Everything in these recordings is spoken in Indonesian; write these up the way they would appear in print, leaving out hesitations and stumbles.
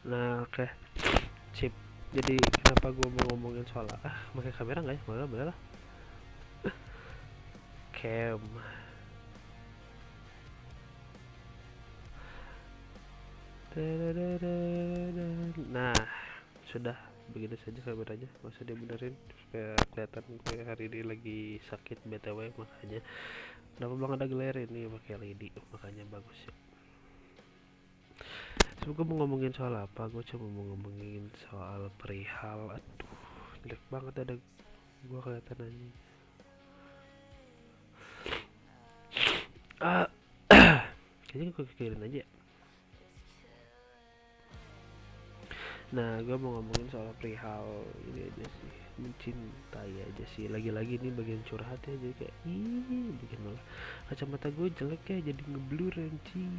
Nah, oke, sip. Jadi kenapa gue mau ngomongin soal pakai kamera nggak ya? Boleh lah. Cam. Nah, sudah begitu saja kameranya, nggak usah dibenerin supaya kelihatan gue hari ini lagi sakit btw, makanya kenapa bang ada glare ini pakai LED, makanya bagus ya. So, gue mau ngomongin soal apa? Gue cuma mau ngomongin soal perihal. Aduh, jelek banget ada gue kelihatan aja. Ah, kayaknya gue kekirin aja. Nah, gue mau ngomongin soal perihal ini aja sih, mencintai aja sih. Lagi-lagi ini bagian curhat ya, jadi kayak bikin malah kacamata gue jelek ya, jadi ngeblur anjing.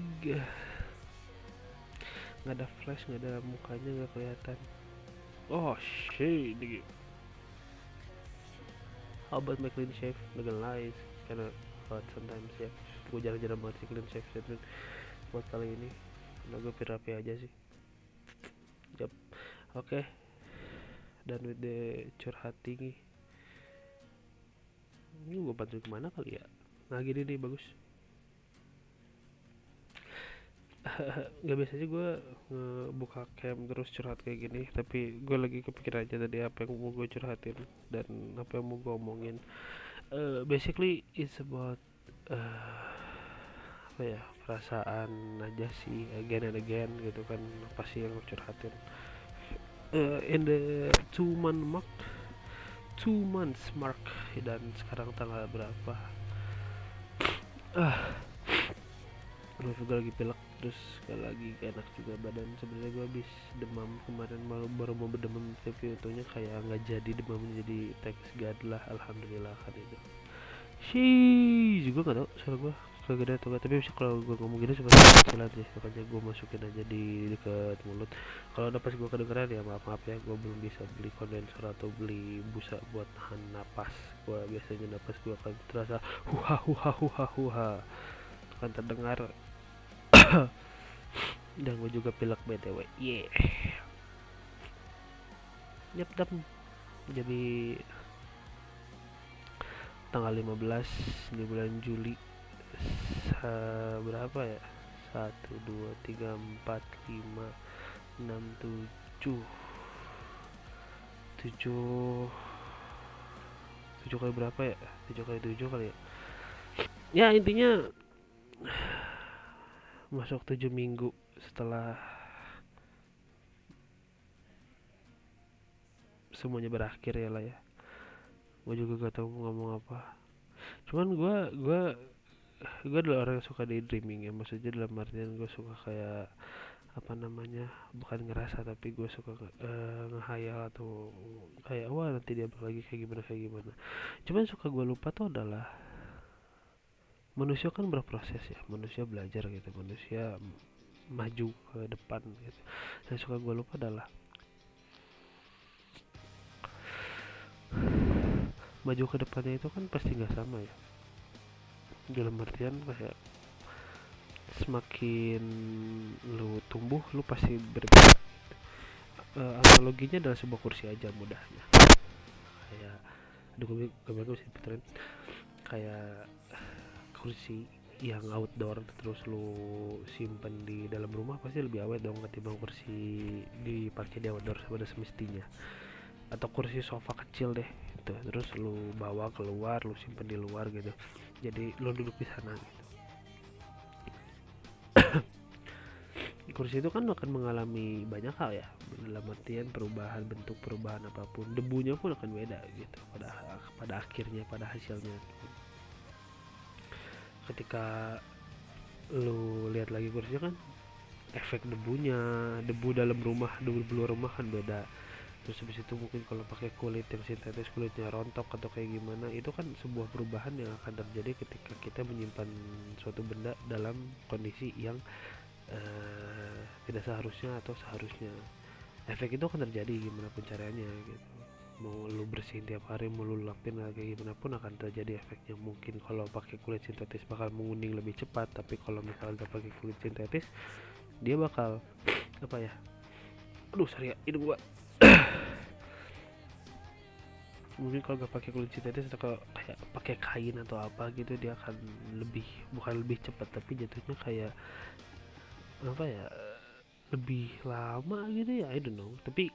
Nggak ada flash, nggak ada mukanya, nggak kelihatan. Oh shit, how about my clean shave? Nggak lies, karena hot sometimes ya. Gue jarang-jarang banget sih clean shave dan buat kali ini, karena gue rapi aja sih. Jap, oke. Okay. Dan with the curhating, ini gue bantu kemana kali ya? Nah gini nih bagus. Gak biasanya gue ngebuka cam terus curhat kayak gini, tapi gue lagi kepikiran aja tadi apa yang mau gue curhatin dan apa yang mau gue omongin. Basically it's about apa ya, perasaan aja sih, again and again gitu kan, apa sih yang gue curhatin. In the 2 months mark, dan sekarang tanggal berapa? Gue juga lagi pilek, terus sekali lagi gak enak juga badan. Sebenarnya gue habis demam kemarin, baru mau berdemam, tapi untungnya kayak nggak jadi demamnya, jadi thanks God lah, alhamdulillah kan itu. Juga nggak tau suara gue kagak atau gak, tapi bisa kalau gue ngomong gini suka kecilan sih, makanya gue masukin aja di dekat mulut. Kalau ada pas gue kedengeran ya maaf maaf ya, gue belum bisa beli kondensor atau beli busa buat nahan napas. Gue biasanya napas gue akan terasa huha huha huha huha, akan terdengar. Dan gue juga pilek btw, yep, jadi tanggal 15 di bulan Juli, berapa ya, 1 2 3 4 5 6 7 7 7 kali berapa ya, 7 kali 7 kali ya, ya intinya masuk 7 minggu setelah semuanya berakhir ya lah ya. Gue juga gak tahu mau ngomong apa, cuman gue adalah orang yang suka daydreaming ya, maksudnya dalam artian gue suka kayak apa namanya, bukan ngerasa tapi gue suka ngehayal atau kayak wah nanti dia lagi kayak gimana. Cuman suka gue lupa tuh adalah manusia kan berproses ya, manusia belajar gitu, manusia maju ke depan gitu. Yang suka gue lupa adalah maju ke depannya itu kan pasti nggak sama ya, dalam artian kayak semakin lu tumbuh lu pasti berbeda. Analoginya adalah sebuah kursi aja mudahnya, kayak aduh gue bisa diputerin, kayak kursi yang outdoor terus lu simpen di dalam rumah pasti lebih awet dong ketimbang kursi dipakai di outdoor pada semestinya. Atau kursi sofa kecil deh itu, terus lu bawa keluar lu simpen di luar gitu, jadi lu duduk di sana gitu. Kursi itu kan akan mengalami banyak hal ya, dalam artian perubahan bentuk, perubahan apapun, debunya pun akan beda gitu pada akhirnya, pada hasilnya. Ketika lu lihat lagi kursinya kan, efek debunya, debu dalam rumah, debu luar rumah kan beda. Terus habis itu mungkin kalau pakai kulit yang sintetis, kulitnya rontok atau kayak gimana, itu kan sebuah perubahan yang akan terjadi ketika kita menyimpan suatu benda dalam kondisi yang tidak seharusnya atau seharusnya. Efek itu akan terjadi gimana pun caranya gitu, mau lu bersihin tiap hari, mau lu lapin kayak gimana pun akan terjadi efeknya. Mungkin kalau pakai kulit sintetis bakal menguning lebih cepat, tapi kalau misalnya gak pakai kulit sintetis dia bakal apa ya, Aduh sorry ya, hidung gua. Mungkin kalau gak pakai kulit sintetis atau kayak pakai kain atau apa gitu, dia akan lebih, bukan lebih cepat tapi jatuhnya kayak apa ya, lebih lama gitu ya, I don't know. Tapi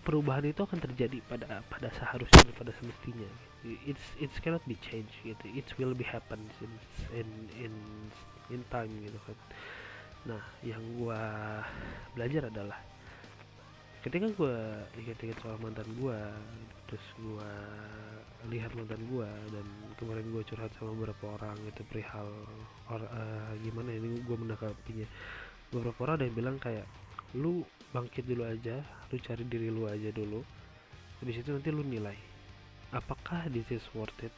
perubahan itu akan terjadi pada pada seharusnya, pada semestinya. It's cannot be changed gitu, it will be happen in in in time gitu kan. Nah yang gua belajar adalah ketika gue ingat-ingat soal mantan gue, terus gue lihat mantan gue, dan kemarin gue curhat sama beberapa orang itu perihal gimana ini gue menanggapinya. Beberapa orang ada yang bilang kayak, lu bangkit dulu aja, lu cari diri lu aja dulu, habis itu nanti lu nilai apakah this is worth it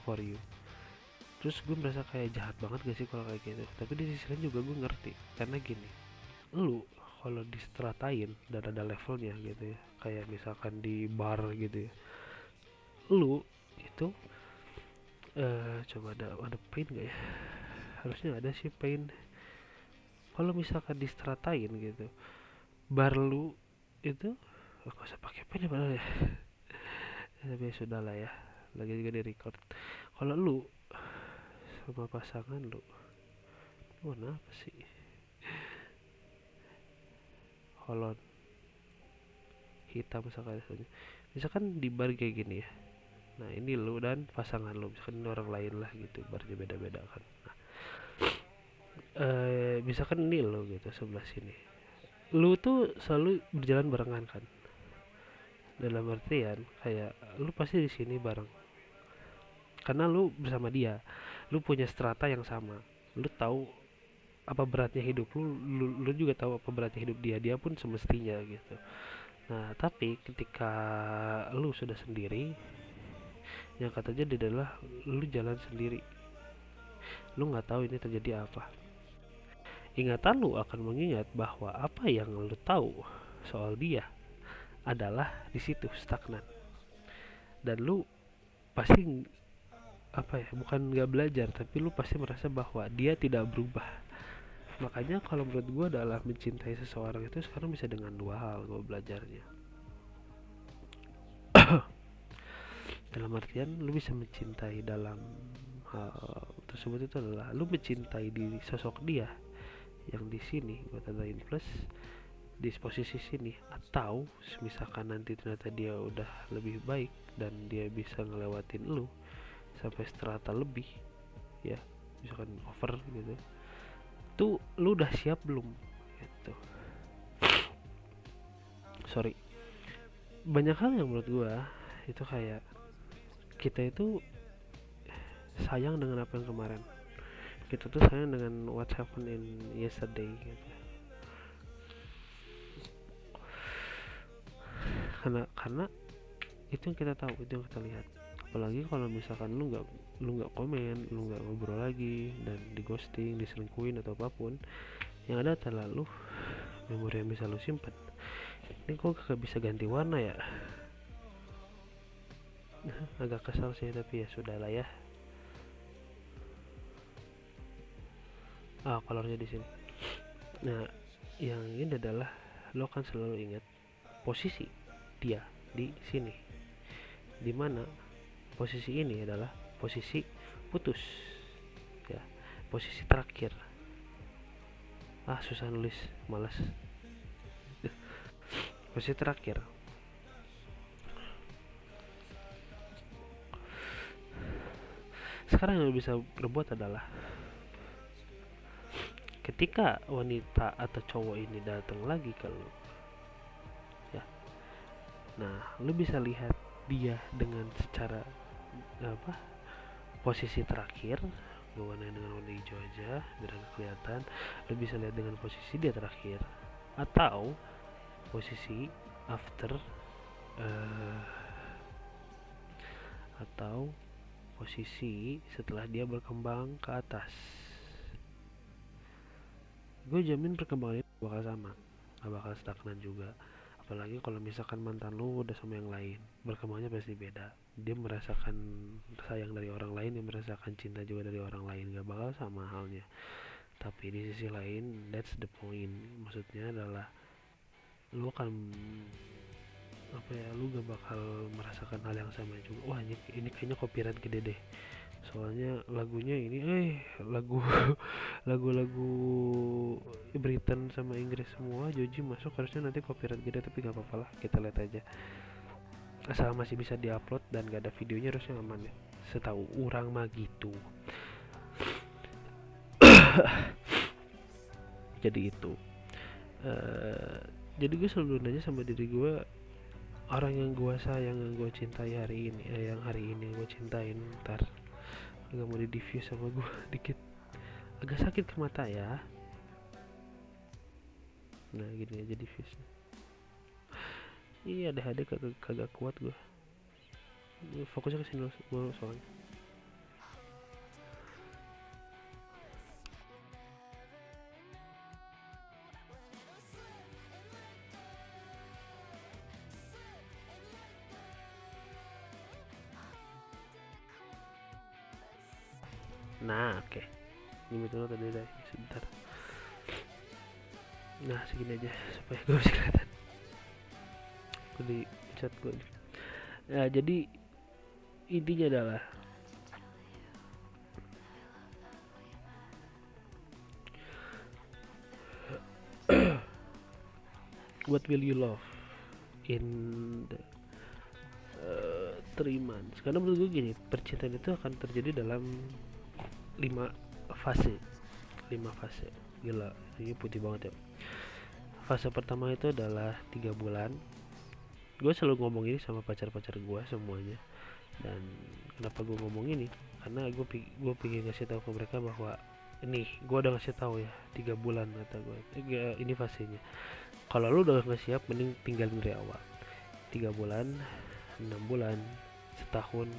for you. Terus gue merasa kayak jahat banget gak sih kalau kayak gitu, tapi di sisi lain juga gue ngerti karena gini, lu kalau distratain dan ada levelnya gitu ya, kayak misalkan di bar gitu ya, lu itu coba ada pain gak ya, harusnya ada sih pain. Kalau misalkan distratain gitu, bar lu itu gak usah pakai pain ya padahal ya, tapi ya sudah lah ya, lagi juga di record. Kalau lu sama pasangan lu, kenapa sih kolon hitam misalkan di bar kayak gini ya. Nah ini lu dan pasangan lu, misalkan ini orang lain lah gitu, barnya beda-beda kan. Nah, misalkan ini lu gitu sebelah sini, lu tuh selalu berjalan barengan kan, dalam artian kayak lu pasti di sini bareng karena lu bersama dia, lu punya strata yang sama, lu tahu apa beratnya hidup lu juga tahu apa beratnya hidup dia pun semestinya gitu. Nah tapi ketika lu sudah sendiri, yang kata jadi adalah lu jalan sendiri, lu nggak tahu ini terjadi apa. Ingatan lu akan mengingat bahwa apa yang lu tahu soal dia adalah di situ stagnan, dan lu pasti apa ya, bukan nggak belajar tapi lu pasti merasa bahwa dia tidak berubah. Makanya kalau menurut gue adalah mencintai seseorang itu sekarang bisa dengan dua hal gue belajarnya. Dalam artian lu bisa mencintai dalam hal tersebut itu adalah lu mencintai di sosok dia yang di sini gue tandain plus di posisi sini, atau misalkan nanti ternyata dia udah lebih baik dan dia bisa ngelewatin lu sampai strata lebih ya, misalkan over gitu, tuh lu udah siap belum gitu. Sorry, banyak hal yang menurut gua itu kayak kita itu sayang dengan apa yang kemarin, kita tuh sayang dengan what happened in yesterday gitu. Karena itu yang kita tahu, itu yang kita lihat. Apalagi kalau misalkan lu nggak komen, lu nggak ngobrol lagi, dan di ghosting, diselingkuhin atau apapun, yang ada adalah lu memori yang bisa lu simpan. Ini kok gak bisa ganti warna ya, agak kesal sih tapi ya sudah lah ya. Kolornya di sini. Nah yang ini adalah lo kan selalu ingat posisi dia di sini, dimana posisi ini adalah posisi putus ya, posisi terakhir. Susah nulis, malas. Posisi terakhir, sekarang yang lo bisa berbuat adalah ketika wanita atau cowok ini datang lagi ke lo ya, nah lo bisa lihat dia dengan secara apa, posisi terakhir, warna dengan warna hijau aja biar kelihatan. Lo bisa lihat dengan posisi dia terakhir atau posisi after, uh, atau posisi setelah dia berkembang ke atas. Gue jamin perkembangannya bakal sama, gak bakal stagnan juga. Apalagi kalau misalkan mantan lu udah sama yang lain, berkembangnya pasti beda. Dia merasakan sayang dari orang lain, dia merasakan cinta juga dari orang lain, gak bakal sama halnya. Tapi di sisi lain, that's the point, maksudnya adalah lu akan apa ya, lu gak bakal merasakan hal yang sama juga. Wah, ini kayaknya copyright gede deh, soalnya lagunya ini lagu lagu-lagu Britain sama Inggris semua, Joji masuk harusnya nanti copyright gede, tapi gak apa-apa lah, kita lihat aja. Asal masih bisa diupload dan gak ada videonya harusnya aman ya, setahu orang mah gitu. Jadi itu jadi gue selalu nanya sama diri gue, orang yang gue sayang, yang gue cintai hari ini, yang hari ini gue cintain, ntar gak mau di diffuse sama gue dikit, agak sakit ke mata ya. Nah gini aja diffuse. Iya, ada kagak kuat gue. Fokusnya ke sini dulu soalnya. Nah oke, ini dulu tadi deh sebentar. Nah segini aja supaya gue bisa kelihatan. Gue di chat gue. Nah jadi intinya adalah what will you love in the 3 months. Karena menurut gue gini, percintaan itu akan terjadi dalam 5 fase. 5 fase. Gila, ini putih banget ya. Fase pertama itu adalah 3 bulan. Gue selalu ngomong ini sama pacar-pacar gue semuanya. Dan kenapa gue ngomong ini? Karena gue pengen ngasih tahu ke mereka bahwa ini gue udah ngasih tahu ya, 3 bulan kata gue. Ini fasenya. Kalau lu udah nggak siap, mending tinggalin dari awal. 3 bulan, 6 bulan, setahun,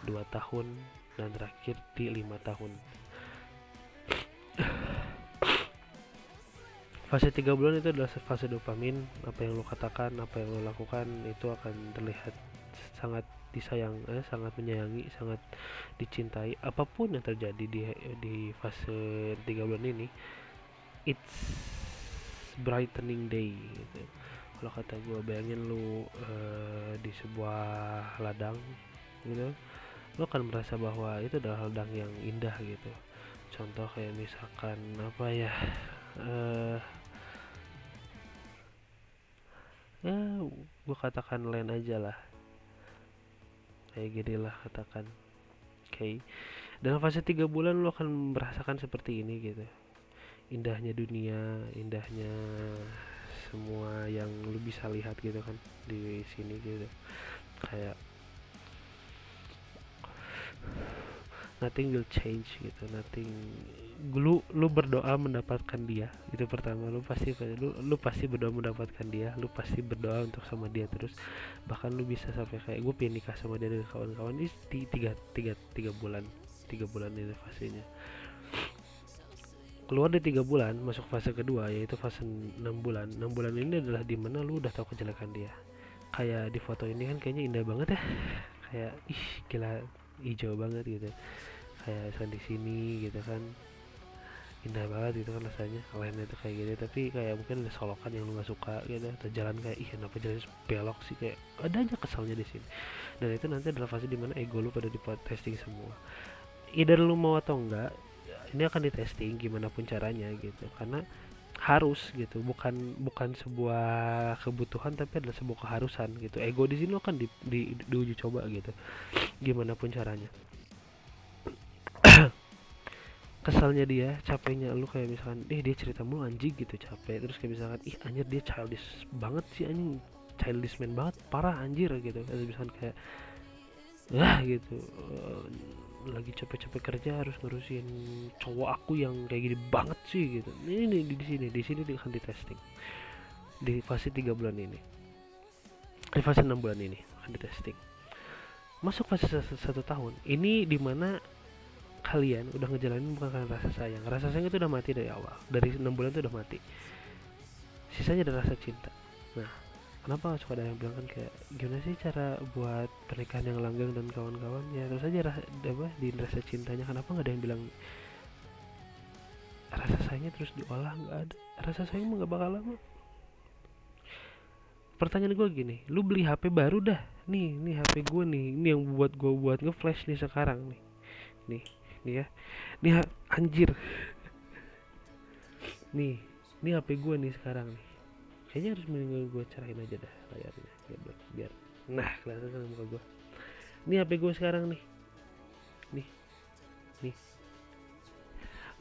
2 tahun, dan terakhir di 5 tahun. Fase 3 bulan itu adalah fase dopamin. Apa yang lo katakan, apa yang lo lakukan itu akan terlihat sangat disayang, sangat menyayangi, sangat dicintai. Apapun yang terjadi di fase 3 bulan ini, it's brightening day gitu. Kalau kata gue, bayangin lu di sebuah ladang gitu, lo akan merasa bahwa itu adalah ladang yang indah gitu. Contoh kayak misalkan apa ya, ya gue katakan land aja lah, kayak gini lah katakan. Oke, dalam fase 3 bulan lo akan merasakan seperti ini gitu, indahnya dunia, indahnya semua yang lo bisa lihat gitu kan di sini gitu. Kayak nothing will change gitu, nothing. Lu berdoa mendapatkan dia, itu pertama. Lu pasti berdoa mendapatkan dia, lu pasti berdoa untuk sama dia terus. Bahkan lu bisa sampai kayak gue pengen nikah sama dia dengan kawan-kawan di tiga bulan ini fasenya. Keluar dari 3 bulan, masuk fase kedua, yaitu fase 6 bulan. 6 bulan ini adalah dimana lu udah tahu kejelekan dia. Kayak di foto ini kan kayaknya indah banget ya, kayak ih gila, hijau banget gitu, kayak di sini gitu kan, indah banget gitu kan rasanya lainnya itu kayak gitu. Tapi kayak mungkin ada solokan yang lu gak suka gitu, atau jalan kayak ih kenapa jalan belok sih, kayak ada aja kesalnya di sini. Dan itu nanti adalah fase dimana ego lu pada di testing semua, either lu mau atau enggak. Ini akan ditesting gimana pun caranya gitu, karena harus gitu, bukan sebuah kebutuhan tapi adalah sebuah keharusan gitu. Ego di sini lo akan diuji coba gitu gimana pun caranya. Kesalnya dia, capeknya lu, kayak misalkan dia cerita mulu anjing gitu, capek. Terus kayak misalkan ih anjir dia childish banget sih anjing, childish man banget parah anjir gitu. Terus misalkan kayak gitu, lagi capek-capek kerja harus ngurusin cowok aku yang kayak gini banget sih gitu. Ini di sini akan di testing di fase 3 bulan ini, di fase 6 bulan ini akan di testing. Masuk fase 1 tahun ini dimana kalian udah ngejalanin bukan karena rasa sayang itu udah mati dari awal, dari 6 bulan itu udah mati, sisanya ada rasa cinta. Nah, kenapa suka ada yang bilang kan kayak gimana sih cara buat pernikahan yang langgeng dan kawan-kawan, ya terus aja di rasa cintanya. Kenapa nggak ada yang bilang rasa sayangnya terus diolah? Nggak ada, rasa sayang mah nggak bakal lama. pertanyaan gue gini, lu beli HP baru dah, nih HP gue nih, ini yang buat gue buat nge-flash nih sekarang nih nih ya, nih anjir, nih ini HP gue nih sekarang nih, kayaknya harus mendingan gue cerahin aja dah layarnya biar nah kelihatan kan muka gue. Ini HP gue sekarang nih nih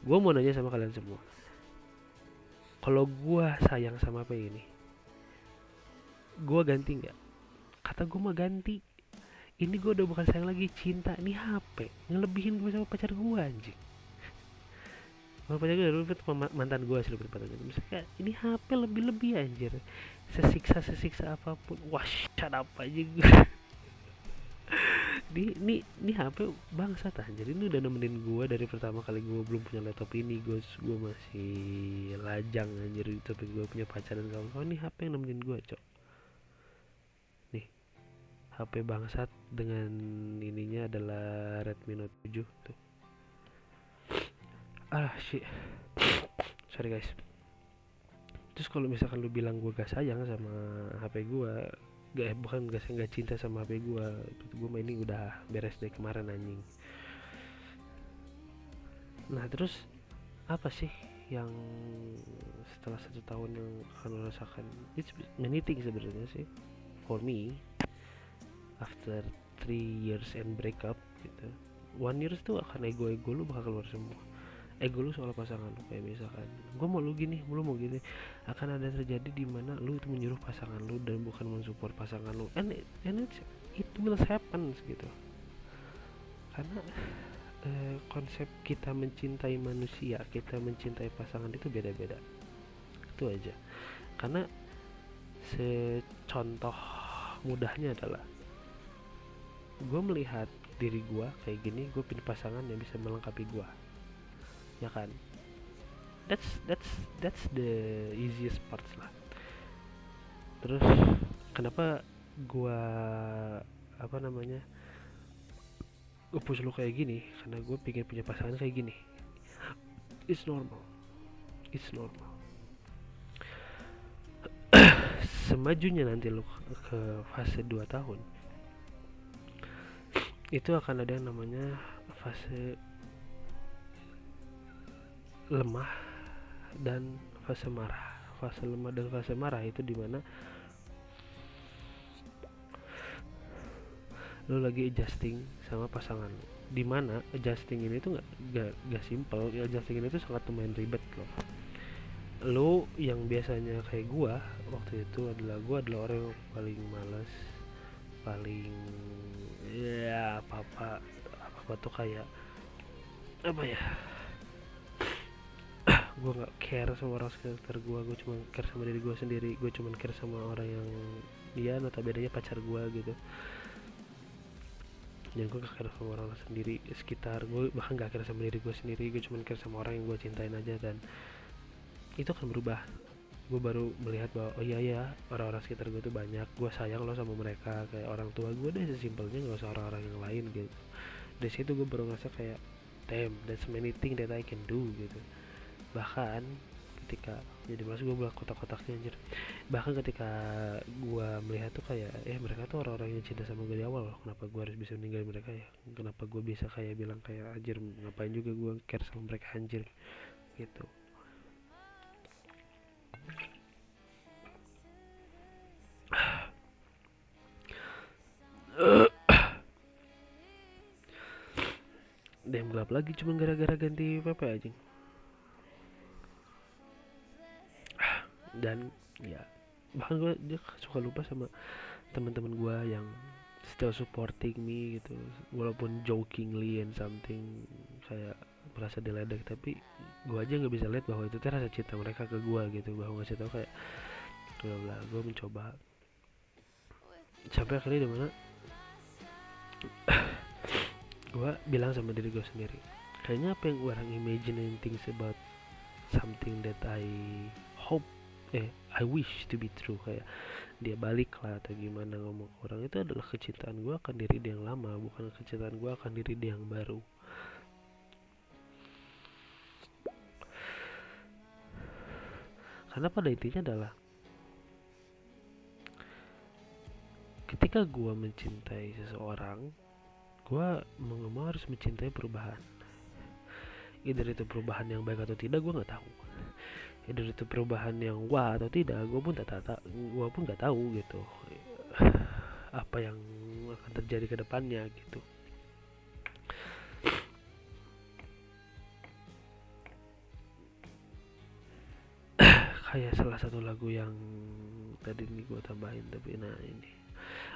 gue mau nanya sama kalian semua, kalau gue sayang sama HP ini, gue ganti nggak? Kata gue mah ganti. Ini gue udah bukan sayang lagi, cinta. Ini HP ngelebihin gue sama pacar gue anjing. Sama pacar gue dulu itu mantan gue sih lebih tepatnya. Misalnya ini HP lebih-lebih anjir. Sesiksa apapun. Wah, shut up aja gue. Ini HP bangsat anjir. Ini udah nemenin gue dari pertama kali gue belum punya laptop ini. Gue masih lajang anjir, tapi gue punya pacar dan kawan-kawan. Ini HP yang nemenin gue, cok. Nih, HP bangsat dengan ininya adalah Redmi Note 7 tuh. Shit, sorry guys. Terus kalau misalkan lu bilang gue gak sayang sama HP gue, bukan gak cinta sama HP gue main ini udah beres dari kemarin anjing. Nah terus apa sih yang setelah 1 tahun yang akan lo rasakan? It's many things sebenarnya sih. For me, after 3 years and breakup gitu, 1 years tuh akan ego lu bakal keluar semua. Ego lu soal pasangan lu, kayak misalkan gue mau lu gini, lu mau gini, akan ada terjadi di mana lu itu menyuruh pasangan lu dan bukan mensupport pasangan lu, and it will happen gitu. Karena konsep kita mencintai manusia, kita mencintai pasangan itu beda-beda, itu aja. Karena secontoh mudahnya adalah gue melihat diri gue kayak gini, gue pilih pasangan yang bisa melengkapi gue, ya kan? That's the easiest parts lah. Terus kenapa gua apa namanya push lu kayak gini, karena gue pengen punya pasangan kayak gini. It's normal. Semajunya nanti lu ke fase 2 tahun, itu akan ada yang namanya fase lemah dan fase marah. Fase lemah dan fase marah itu dimana lu lagi adjusting sama pasangan lu, dimana adjusting ini tuh gak simple. Adjusting ini tuh sangat lumayan ribet loh. Lu yang biasanya kayak gua waktu itu gua adalah orang yang paling malas, paling ya apa tuh kayak apa ya, gue nggak care sama orang sekitar gue cuma care sama diri gue sendiri. Gue cuma care sama orang yang dia notabene pacar gue gitu, dan gue gak care sama orang sendiri sekitar gue, bahkan gak care sama diri gue sendiri. Gue cuma care sama orang yang gue cintain aja, dan itu akan berubah. Gue baru melihat bahwa oh iya orang-orang sekitar gue tuh banyak, gue sayang loh sama mereka, kayak orang tua gue deh sesimpelnya, gak usah orang-orang yang lain gitu. Dari situ gue baru ngerasa kayak damn, that's many things that I can do gitu. Bahkan ketika jadi mas gue buat kotak-kotaknya anjir, bahkan ketika gue melihat tuh kayak mereka tuh orang-orang yang cinta sama gue di awal loh, kenapa gue harus bisa meninggalin mereka ya, kenapa gue bisa kayak bilang kayak anjir ngapain juga gue care sama mereka anjir gitu. Dem gelap lagi cuma gara-gara ganti PP aja. Dan ya bahkan gue dia suka lupa sama teman-teman gue yang still supporting me gitu, walaupun jokingly and something kayak merasa diledek, tapi gue aja nggak bisa lihat bahwa itu tuh rasa cinta mereka ke gue gitu, bahwa ngasih tau kayak gue mencoba sampai akhirnya dimana gue bilang sama diri gue sendiri, kayaknya apa yang orang imagining things about something that I hope I wish to be true, kayak dia balik lah atau gimana ngomong ke orang, itu adalah kecintaan gue akan diri dia yang lama, bukan kecintaan gue akan diri dia yang baru. Karena pada intinya adalah ketika gue mencintai seseorang, gue mau nggak mau harus mencintai perubahan. Either itu perubahan yang baik atau tidak gue nggak tahu. Either itu perubahan yang wah atau tidak gue pun nggak tahu gitu. Apa yang akan terjadi ke depannya gitu. Kayak salah satu lagu yang tadi nih gue tambahin, tapi nah ini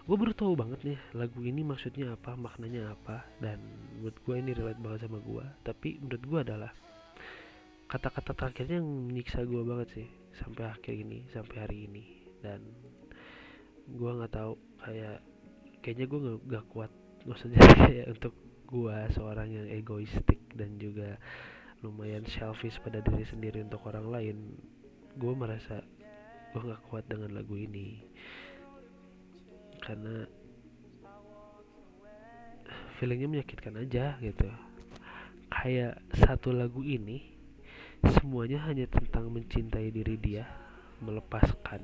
gue baru tahu banget nih lagu ini maksudnya apa, maknanya apa, dan menurut gue ini relate banget sama gue. Tapi menurut gue adalah kata-kata terakhirnya yang menyiksa gue banget sih sampai hari ini. Dan gue nggak tahu, kayaknya gue nggak kuat, maksudnya kayak untuk gue seorang yang egoistik dan juga lumayan selfish pada diri sendiri untuk orang lain. Gue merasa gue nggak kuat dengan lagu ini karena feelingnya menyakitkan aja gitu. Kayak satu lagu ini semuanya hanya tentang mencintai diri dia, melepaskan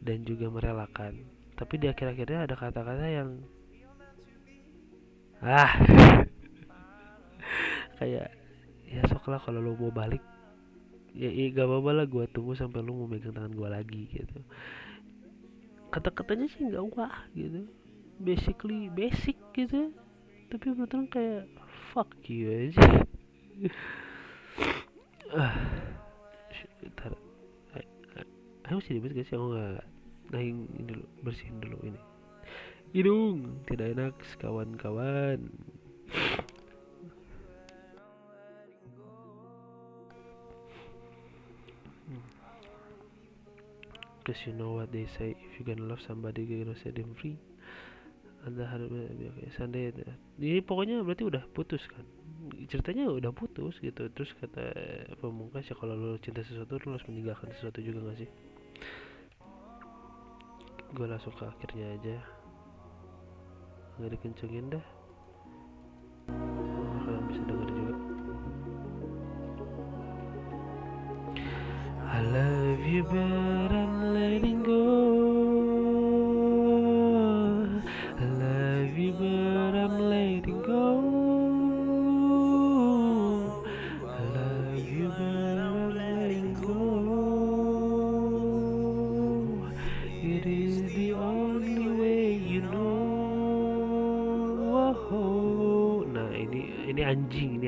dan juga merelakan. Tapi di akhir-akhirnya ada kata-kata yang kayak ya sok lah kalau lo mau balik, ya gak apa-apa lah, gue tunggu sampai lo mau megang tangan gue lagi gitu. Kata-katanya sih nggak wah gitu, basically basic gitu, tapi menurut orang kayak fuck you aja. ah Ntar ayo masih dibahas gak sih? Aku nggak. Nah ini dulu, bersihin dulu ini hidung, tidak enak kawan-kawan. Cause you know what they say, if you gonna love somebody you gonna set them free. Anda harus seandainya ini pokoknya berarti udah putus kan, ceritanya udah putus gitu. Terus kata pemungkas, ya kalau lo cinta sesuatu lo harus meninggalkan sesuatu juga gak sih. Gue langsung ke akhirnya aja, nggak dikencengin dah, kalian bisa denger juga. I love you but I'm letting go. I love you but I'm letting go. I love you but I'm letting go. It is the only way you know. Oh. Nah ini anjing.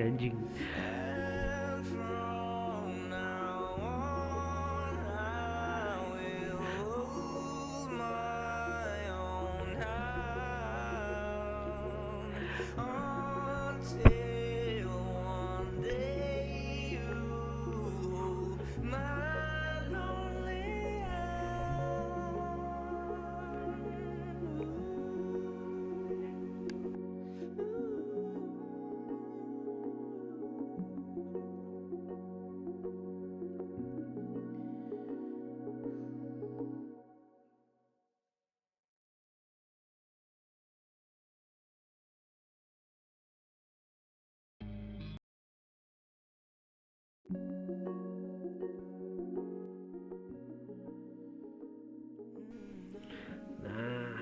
Nah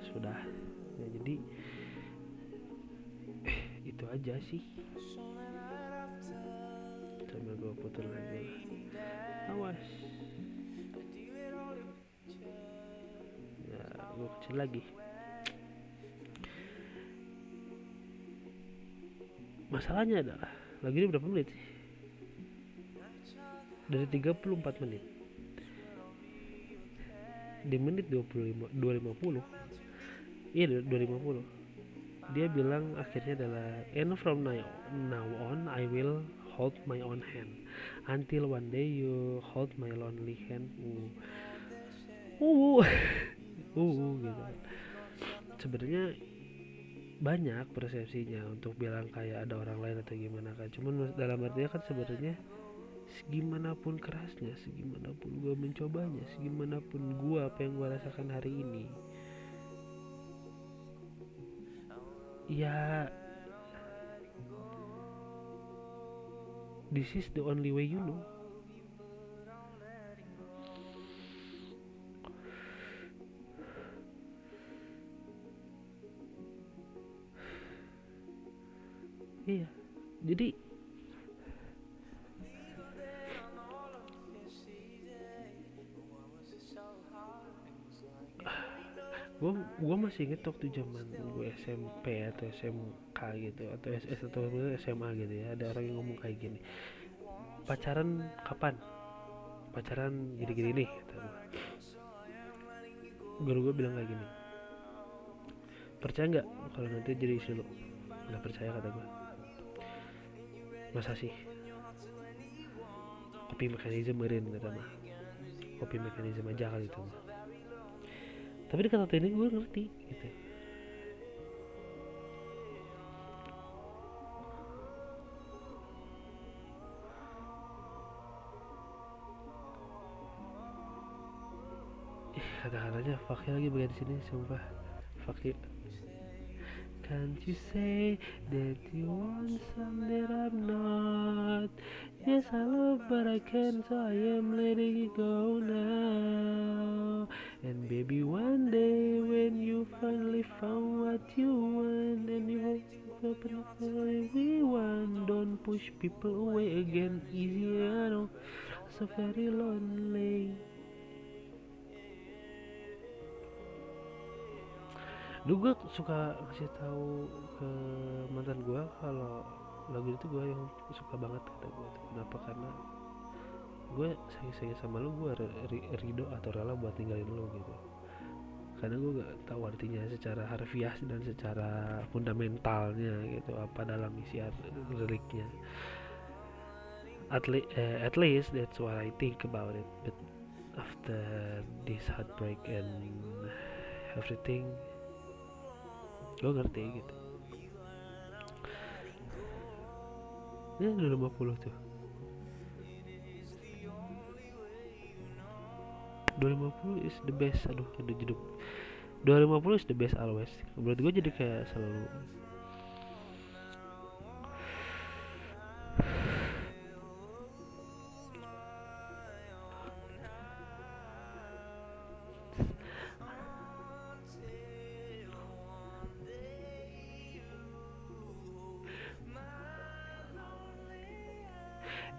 sudah ya, jadi itu aja sih, sambil gue putar lagi lah, awas ya, gue kecil lagi. Masalahnya adalah lagi ini berapa menit sih, dari 34 menit di menit 25 250. Iya 250 dia bilang akhirnya adalah, and from now on I will hold my own hand until one day you hold my lonely hand. uh gitu. Sebenarnya banyak persepsinya untuk bilang kayak ada orang lain atau gimana kan, cuman dalam artinya kan sebenarnya segimanapun kerasnya, segimanapun gue mencobanya, segimanapun gue apa yang gue rasakan hari ini, ya this is the only way you know. Iya, jadi gue masih inget waktu zaman gue SMP atau SMK gitu, atau SS atau SMA gitu ya, ada orang yang ngomong kayak gini, pacaran kapan, pacaran gini-gini nih kata gue. Guru gue bilang kayak gini, percaya nggak kalau nanti jadi istri lo? Nggak percaya kata gue. Masa sih? Kopi mekanisme meren kata mah, kopi mekanisme aja kali itu mah. Tapi di kata ini gue ngerti gitu. Kata-katanya fakir lagi bagian sini sumpah. Fakir. Can't you say that you want some that I'm not? Yes, I love, but I can't, so I am letting it go now. And baby, one day when you finally found what you want, and you hope open up everyone, don't push people away again. Easy, I know, so very lonely. Dulu gue suka ngasih tahu ke mantan gue kalau lagu itu gue yang suka banget kata gue tuh. Kenapa? Karena gue sayang sama lu, gue ridho atau rela buat tinggalin lu gitu. Karena gue gak tahu artinya secara harfiah dan secara fundamentalnya gitu, apa dalam isi liriknya. At least that's what I think about it. But after this heartbreak and everything, gue ngerti gitu. Ini udah 50 tuh. 250 is the best. Aduh, udah jadi 250 is the best always. Menurut gue jadi kayak selalu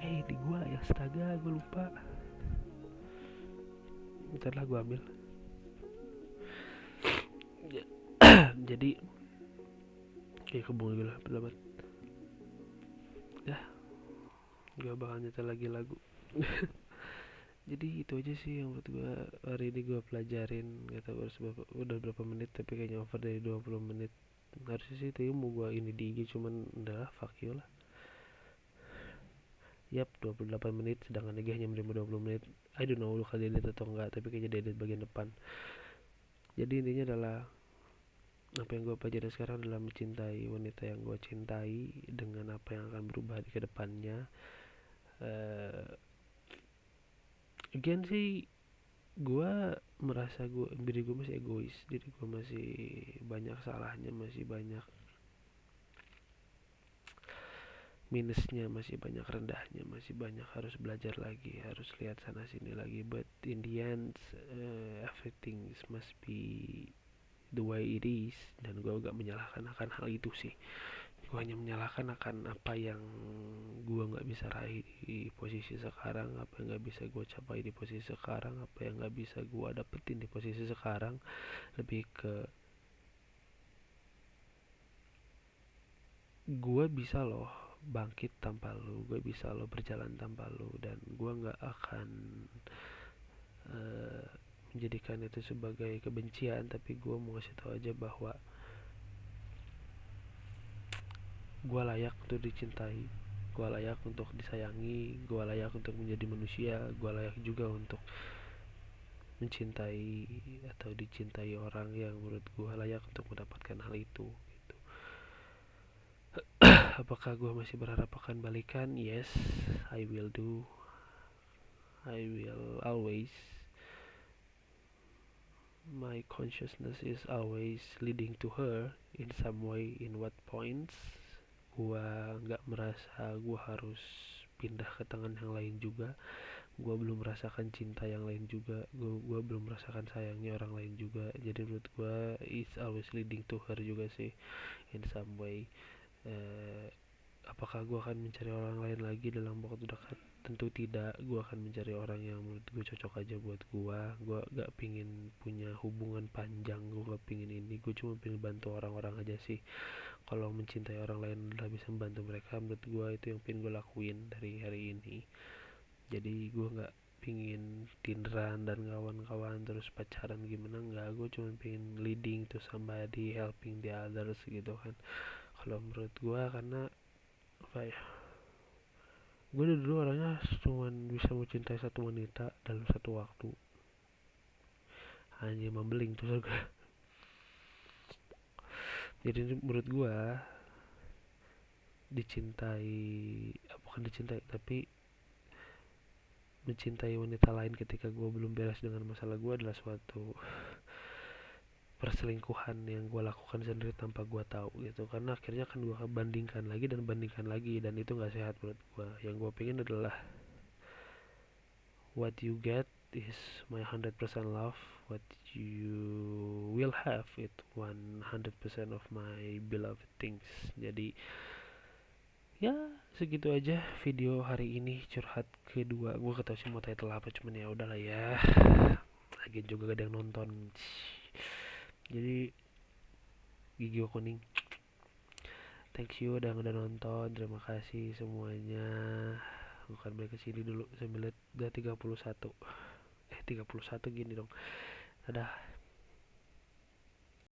di gua ya, astaga gue lupa. Bentar lah gue ambil. Jadi kayak kebun gitu lah pendapat ya, gue bakal nyetel lagi lagu. Jadi itu aja sih yang menurut gue hari ini gue pelajarin. Gak tau udah berapa menit, tapi kayaknya over dari 20 menit. Harusnya sih tadi mau gue ini di IG, cuman udah lah, fuck you lah. Yap, 28 menit, sedangkan lagi hanya menerima 20 menit. I don't know lu kali edit atau enggak, tapi kayaknya edit bagian depan. Jadi intinya adalah, apa yang gue pelajari sekarang adalah mencintai wanita yang gue cintai dengan apa yang akan berubah di kedepannya. Again sih, gue merasa diri gue masih egois, diri gue masih banyak salahnya, masih banyak minusnya, masih banyak rendahnya, masih banyak harus belajar lagi, harus lihat sana sini lagi. But in the end, everything must be the way it is. Dan gue gak menyalahkan akan hal itu sih. Gue hanya menyalahkan akan apa yang gue nggak bisa raih di posisi sekarang, apa yang nggak bisa gue capai di posisi sekarang, apa yang nggak bisa gue dapetin di posisi sekarang. Lebih ke gue bisa loh bangkit tanpa lu, gue bisa loh berjalan tanpa lu, dan gue nggak akan uh, menjadikan itu sebagai kebencian. Tapi gue mau kasih tau aja bahwa gue layak untuk dicintai, gue layak untuk disayangi, gue layak untuk menjadi manusia, gue layak juga untuk mencintai atau dicintai orang yang menurut gue layak untuk mendapatkan hal itu gitu. Apakah gue masih berharap akan balikan? Yes, I will do. I will always. My consciousness is always leading to her in some way, in what points. Gua nggak merasa gua harus pindah ke tangan yang lain juga. Gua belum merasakan cinta yang lain juga. Gua belum merasakan sayangnya orang lain juga. Jadi menurut gua it's always leading to her juga sih, in some way. apakah gue akan mencari orang lain lagi dalam waktu dekat? Tentu tidak. Gue akan mencari orang yang menurut gue cocok aja buat gue gak pingin punya hubungan panjang, gue gak pingin ini, gue cuma pingin bantu orang-orang aja sih. Kalau mencintai orang lain adalah bisa membantu mereka, menurut gue itu yang pingin gue lakuin dari hari ini. Jadi gue nggak pingin tinderan dan kawan-kawan terus pacaran gimana, nggak. Gue cuma pingin leading to somebody, helping the others gitu kan. Kalau menurut gue, karena apa ya, gue dari dulu orangnya cuma bisa mencintai satu wanita dalam satu waktu, hanya membeling tuh surga. Jadi menurut gue dicintai, bukan dicintai tapi mencintai wanita lain ketika gue belum beres dengan masalah gue adalah suatu perselingkuhan yang gue lakukan sendiri tanpa gue tahu gitu. Karena akhirnya kan gue bandingkan lagi dan bandingkan lagi, dan itu nggak sehat menurut gue. Yang gue pengen adalah what you get is my 100% love, what you will have it 100% of my beloved things. Jadi ya segitu aja video hari ini, curhat kedua. Gue ketahui sih mau title apa, cuman ya udahlah ya, lagi juga gak ada yang nonton. Jadi gigi gue kuning. Thank you udah nonton, terima kasih semuanya. Bukan balik ke sini dulu, saya lihat udah 31. 31 gini dong. Dadah.